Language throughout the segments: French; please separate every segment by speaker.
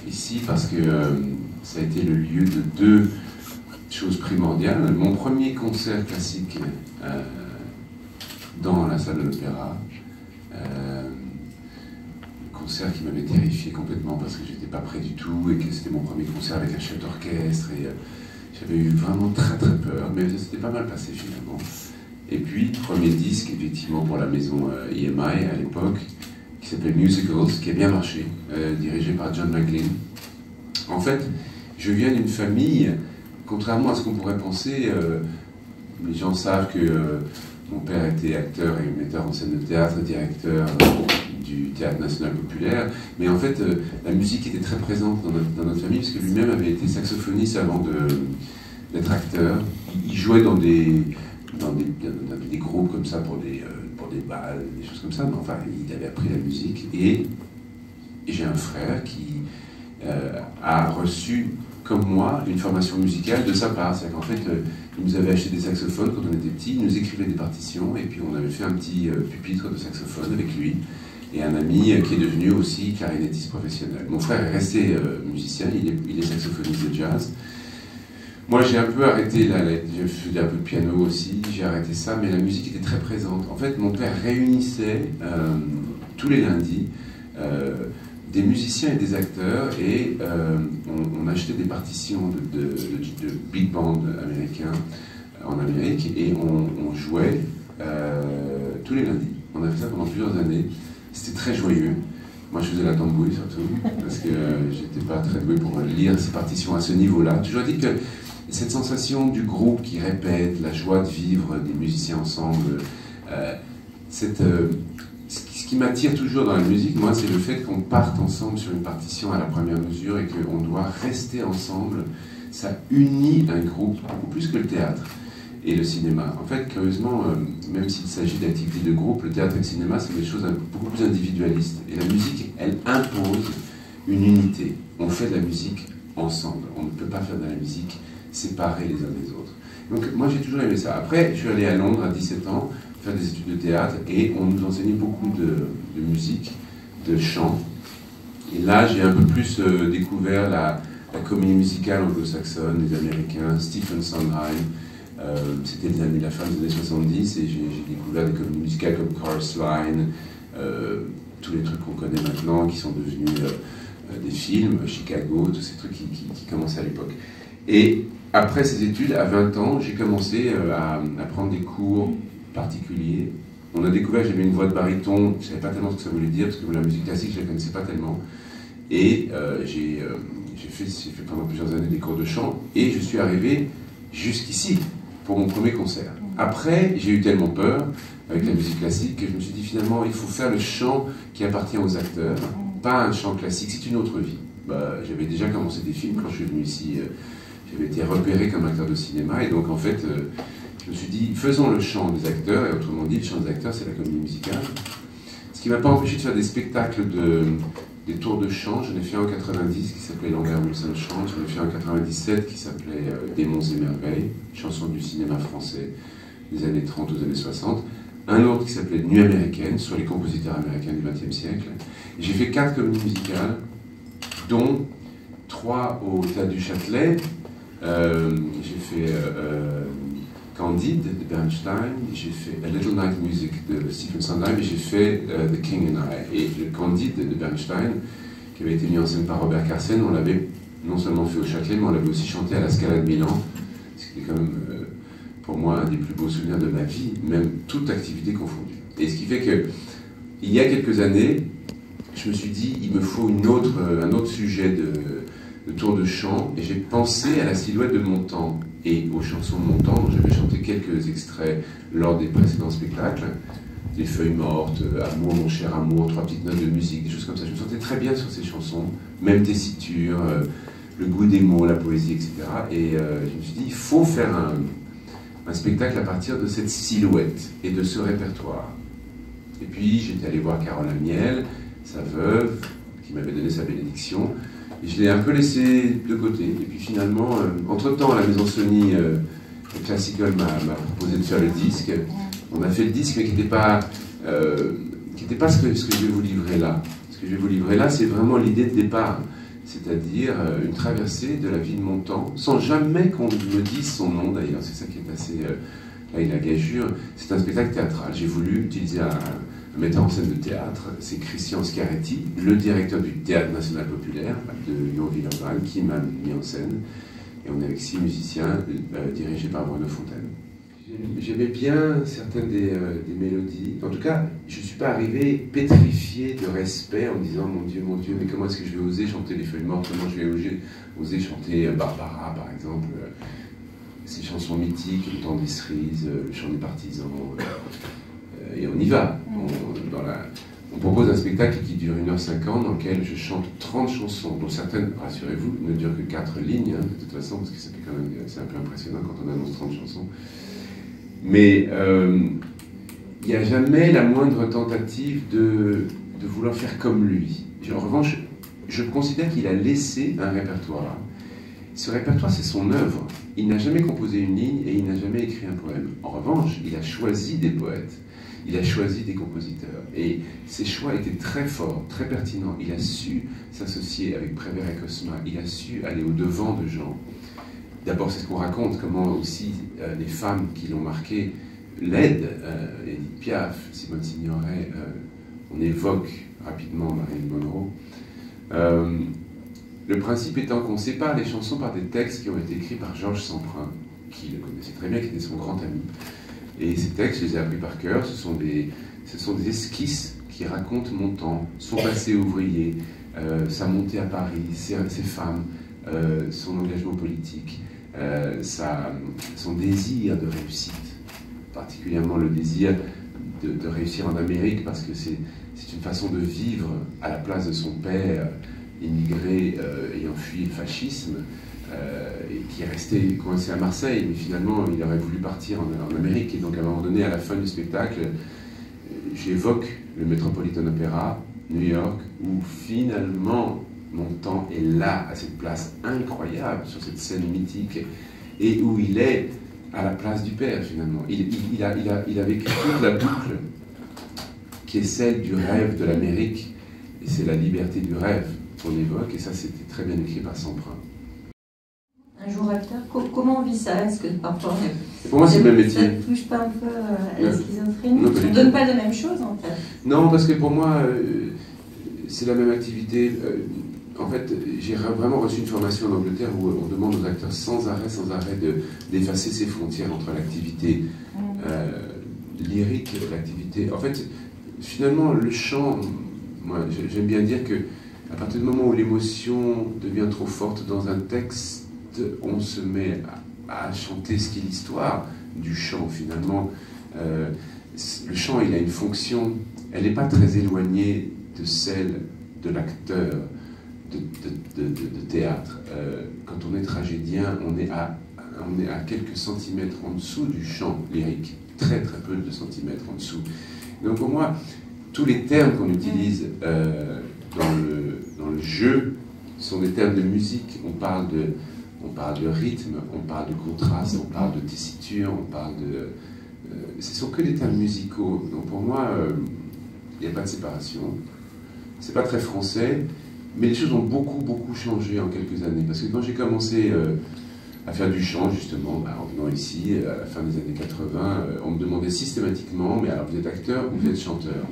Speaker 1: ici parce que ça a été le lieu de deux choses primordiales. Mon premier concert classique dans la salle de l'opéra, concert qui m'avait terrifié complètement parce que j'étais pas prêt du tout et que c'était mon premier concert avec un chef d'orchestre et j'avais eu vraiment très très peur, mais ça s'était pas mal passé finalement. Et puis, premier disque, effectivement, pour la maison EMI à l'époque, qui s'appelait Musicals, qui a bien marché, dirigé par John McLean. En fait, je viens d'une famille, contrairement à ce qu'on pourrait penser, les gens savent que mon père était acteur et metteur en scène de théâtre, directeur du Théâtre National Populaire, mais en fait, la musique était très présente dans notre famille, parce que lui-même avait été saxophoniste avant d'être acteur. Il jouait dans des groupes comme ça pour des balles, des choses comme ça, mais enfin, il avait appris la musique, et j'ai un frère qui a reçu, comme moi, une formation musicale de sa part. C'est-à-dire qu'en fait, il nous avait acheté des saxophones quand on était petit, il nous écrivait des partitions, et puis on avait fait un petit pupitre de saxophone avec lui, et un ami qui est devenu aussi clarinettiste professionnel. Mon frère est resté musicien, il est saxophoniste de jazz. Moi, j'ai un peu arrêté, je faisais un peu de piano aussi, j'ai arrêté ça, mais la musique était très présente. En fait, mon père réunissait tous les lundis des musiciens et des acteurs, et on achetait des partitions de big band américains en Amérique, et on jouait tous les lundis. On a fait ça pendant plusieurs années. C'était très joyeux. Moi, je faisais la tambouille surtout, parce que j'étais pas très doué pour lire ces partitions à ce niveau-là. Toujours dit que cette sensation du groupe qui répète, la joie de vivre des musiciens ensemble, ce qui m'attire toujours dans la musique, moi, c'est le fait qu'on parte ensemble sur une partition à la première mesure et qu'on doit rester ensemble. Ça unit un groupe beaucoup plus que le théâtre et le cinéma. En fait, curieusement, même s'il s'agit d'activités de groupe, le théâtre et le cinéma, c'est des choses beaucoup plus individualistes. Et la musique, elle impose une unité. On fait de la musique ensemble. On ne peut pas faire de la musique séparés les uns des autres. Donc moi, j'ai toujours aimé ça. Après, je suis allé à Londres à 17 ans, faire des études de théâtre, et on nous enseignait beaucoup de musique, de chant. Et là, j'ai un peu plus découvert la comédie musicale anglo-saxonne, les Américains, Stephen Sondheim. C'était la fin des années 70, et j'ai découvert des comédies musicales comme Chorus Line, tous les trucs qu'on connaît maintenant, qui sont devenus des films, Chicago, tous ces trucs qui commençaient à l'époque. Et après ces études, à 20 ans, j'ai commencé à prendre des cours particuliers. On a découvert que j'avais une voix de baryton, je ne savais pas tellement ce que ça voulait dire, parce que la musique classique, je ne la connaissais pas tellement. Et j'ai fait pendant plusieurs années des cours de chant, et je suis arrivé jusqu'ici, pour mon premier concert. Après, j'ai eu tellement peur avec la musique classique que je me suis dit finalement, il faut faire le chant qui appartient aux acteurs, pas un chant classique, c'est une autre vie. J'avais déjà commencé des films quand je suis venu ici, j'avais été repéré comme acteur de cinéma, et donc en fait, je me suis dit, faisons le chant des acteurs, et autrement dit, le chant des acteurs, c'est la comédie musicale. Ce qui ne m'a pas empêché de faire des spectacles des tours de chant. J'en ai fait un en 90 qui s'appelait Lambert Wilson chante, j'en ai fait un en 97 qui s'appelait Démons et merveilles, chanson du cinéma français des années 30 aux années 60. Un autre qui s'appelait Nuit américaine, sur les compositeurs américains du XXe siècle. J'ai fait 4 comédies musicales, dont 3 au Théâtre du Châtelet. J'ai fait Candide de Bernstein, j'ai fait A Little Night Music de Stephen Sondheim, et j'ai fait The King and I. Et le Candide de Bernstein, qui avait été mis en scène par Robert Carsen, on l'avait non seulement fait au Châtelet, mais on l'avait aussi chanté à la Scala de Milan, ce qui est quand même pour moi un des plus beaux souvenirs de ma vie, même toute activité confondue. Et ce qui fait que, il y a quelques années, je me suis dit, il me faut un autre sujet de tour de chant, et j'ai pensé à la silhouette de mon temps et aux chansons de mon temps. J'avais chanté quelques extraits lors des précédents spectacles, des feuilles mortes, Amour, mon cher amour, 3 petites notes de musique, des choses comme ça. Je me sentais très bien sur ces chansons, même tessiture, le goût des mots, la poésie, etc. Et je me suis dit, il faut faire un spectacle à partir de cette silhouette et de ce répertoire. Et puis j'étais allé voir Carole Amiel, sa veuve, qui m'avait donné sa bénédiction, et je l'ai un peu laissé de côté. Et puis finalement, entre-temps, la maison Sony Classical m'a proposé de faire le disque. On a fait le disque, mais qui n'était pas ce que je vais vous livrer là. Parce Ce que je vais vous livrer là, c'est vraiment l'idée de départ, c'est-à-dire une traversée de la vie de mon temps, sans jamais qu'on me dise son nom d'ailleurs, c'est ça qui est assez... là, il a gageure. C'est un spectacle théâtral. J'ai voulu utiliser un metteur en scène de théâtre, c'est Christian Schiaretti, le directeur du Théâtre National Populaire de Lyon-Villeurbanne, qui m'a mis en scène. Et on est avec 6 musiciens dirigés par Bruno Fontaine. J'aimais bien certaines des mélodies. En tout cas, je ne suis pas arrivé pétrifié de respect en me disant mon Dieu, mais comment est-ce que je vais oser chanter Les Feuilles Mortes? Comment je vais oser chanter Barbara, par exemple, ces chansons mythiques, Le Temps des cerises, Le Chant des partisans, et on y va. On propose un spectacle qui dure 1h50 dans lequel je chante 30 chansons, dont certaines, rassurez-vous, ne durent que 4 lignes, hein, de toute façon, parce que ça fait quand même, c'est un peu impressionnant quand on annonce 30 chansons. Mais il n'y a jamais la moindre tentative de vouloir faire comme lui. En revanche, je considère qu'il a laissé un répertoire. Ce répertoire, c'est son œuvre. Il n'a jamais composé une ligne et il n'a jamais écrit un poème. En revanche, il a choisi des poètes. Il a choisi des compositeurs. Et ses choix étaient très forts, très pertinents. Il a su s'associer avec Prévert et Cosma. Il a su aller au-devant de gens. D'abord, c'est ce qu'on raconte, comment aussi les femmes qui l'ont marqué l'aident. Edith Piaf, Simone Signoret, on évoque rapidement Marilyn Monroe. Le principe étant qu'on sépare les chansons par des textes qui ont été écrits par Georges Semprin, qui le connaissait très bien, qui était son grand ami. Et ces textes, je les ai appris par cœur. Ce sont des esquisses qui racontent mon temps, son passé ouvrier, sa montée à Paris, ses femmes, son engagement politique, son désir de réussite, particulièrement le désir de réussir en Amérique, parce que c'est une façon de vivre à la place de son père, immigré ayant fui le fascisme, et qui est resté coincé à Marseille, mais finalement il aurait voulu partir en Amérique. Et donc à un moment donné, à la fin du spectacle, j'évoque le Metropolitan Opera, New York, où finalement mon temps est là, à cette place incroyable, sur cette scène mythique, et où il est à la place du père finalement. Il a vécu toute la boucle qui est celle du rêve de l'Amérique, et c'est la liberté du rêve qu'on évoque, et ça c'était très bien écrit par Semprin.
Speaker 2: Un jour acteur, comment on vit ça? Est-ce que parfois
Speaker 1: pour moi c'est le même métier.
Speaker 2: Ça ne touche pas un peu à la schizophrénie?
Speaker 1: Non,
Speaker 2: on ne donne pas les mêmes choses en fait.
Speaker 1: Non, parce que pour moi c'est la même activité. En fait, j'ai vraiment reçu une formation en Angleterre où on demande aux acteurs sans arrêt d'effacer ces frontières entre l'activité lyrique et l'activité... En fait, finalement, le chant, moi j'aime bien dire que à partir du moment où l'émotion devient trop forte dans un texte, on se met à chanter ce qu'est l'histoire du chant finalement. Le chant, il a une fonction, elle n'est pas très éloignée de celle de l'acteur de théâtre. Quand on est tragédien, on est à quelques centimètres en dessous du chant lyrique, très très peu de centimètres en dessous. Donc pour moi, tous les termes qu'on utilise dans le jeu sont des termes de musique. On parle de rythme, on parle de contraste, on parle de tessiture, on parle de... ce sont que des termes musicaux. Donc pour moi, il n'y a pas de séparation. C'est pas très français, mais les choses ont beaucoup changé en quelques années. Parce que quand j'ai commencé à faire du chant, justement, en venant ici, à la fin des années 80, on me demandait systématiquement, mais alors vous êtes acteur ou vous êtes chanteur?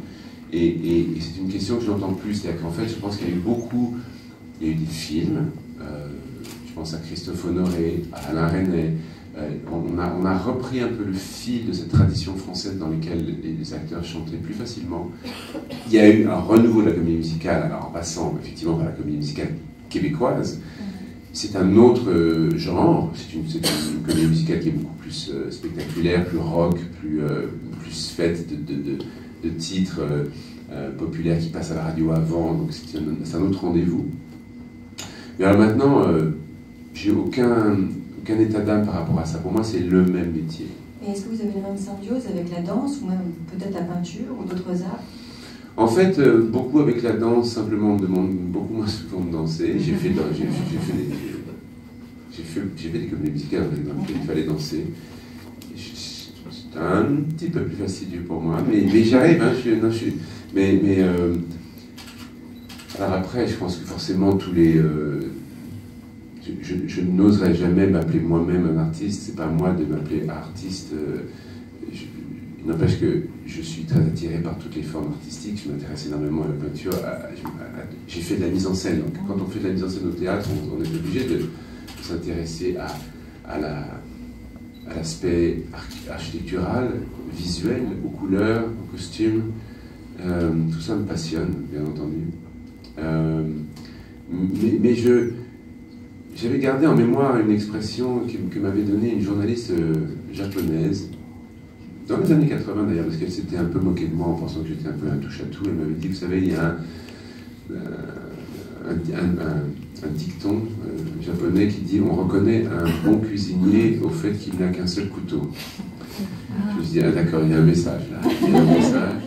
Speaker 1: Et c'est une question que je n'entends plus. C'est-à-dire qu'en fait, je pense qu'il y a eu des films, je pense à Christophe Honoré, à Alain Resnais. On a repris un peu le fil de cette tradition française dans laquelle les acteurs chantaient plus facilement. Il y a eu un renouveau de la comédie musicale, alors en passant effectivement par la comédie musicale québécoise. C'est un autre genre, c'est une comédie musicale qui est beaucoup plus spectaculaire, plus rock, plus faite de titres populaires qui passent à la radio avant, donc c'est un autre rendez-vous. Mais alors maintenant, j'ai aucun état d'âme par rapport à ça. Pour moi, c'est le même métier.
Speaker 2: Et est-ce que vous avez une même symbiose avec la danse, ou même peut-être la peinture, ou d'autres arts?
Speaker 1: En fait, beaucoup avec la danse, simplement on me demande beaucoup moins souvent de danser. J'ai fait des comédies musicales dans lesquelles il fallait danser. C'est un petit peu plus fastidieux pour moi, mais j'arrive, hein, Alors après, je pense que forcément tous les... je n'oserais jamais m'appeler moi-même un artiste, c'est pas à moi de m'appeler artiste. Il n'empêche que je suis très attiré par toutes les formes artistiques, je m'intéresse énormément à la peinture, j'ai fait de la mise en scène, donc quand on fait de la mise en scène au théâtre, on est obligé de s'intéresser à l'aspect architectural, visuel, aux couleurs, aux costumes, tout ça me passionne, bien entendu. Mais j'avais gardé en mémoire une expression que m'avait donnée une journaliste japonaise, dans les années 80 d'ailleurs, parce qu'elle s'était un peu moquée de moi en pensant que j'étais un peu un touche-à-tout. Elle m'avait dit, vous savez, il y a un dicton japonais qui dit, on reconnaît un bon cuisinier au fait qu'il n'a qu'un seul couteau. Je me suis dit, ah d'accord, il y a un message là, il y a un message.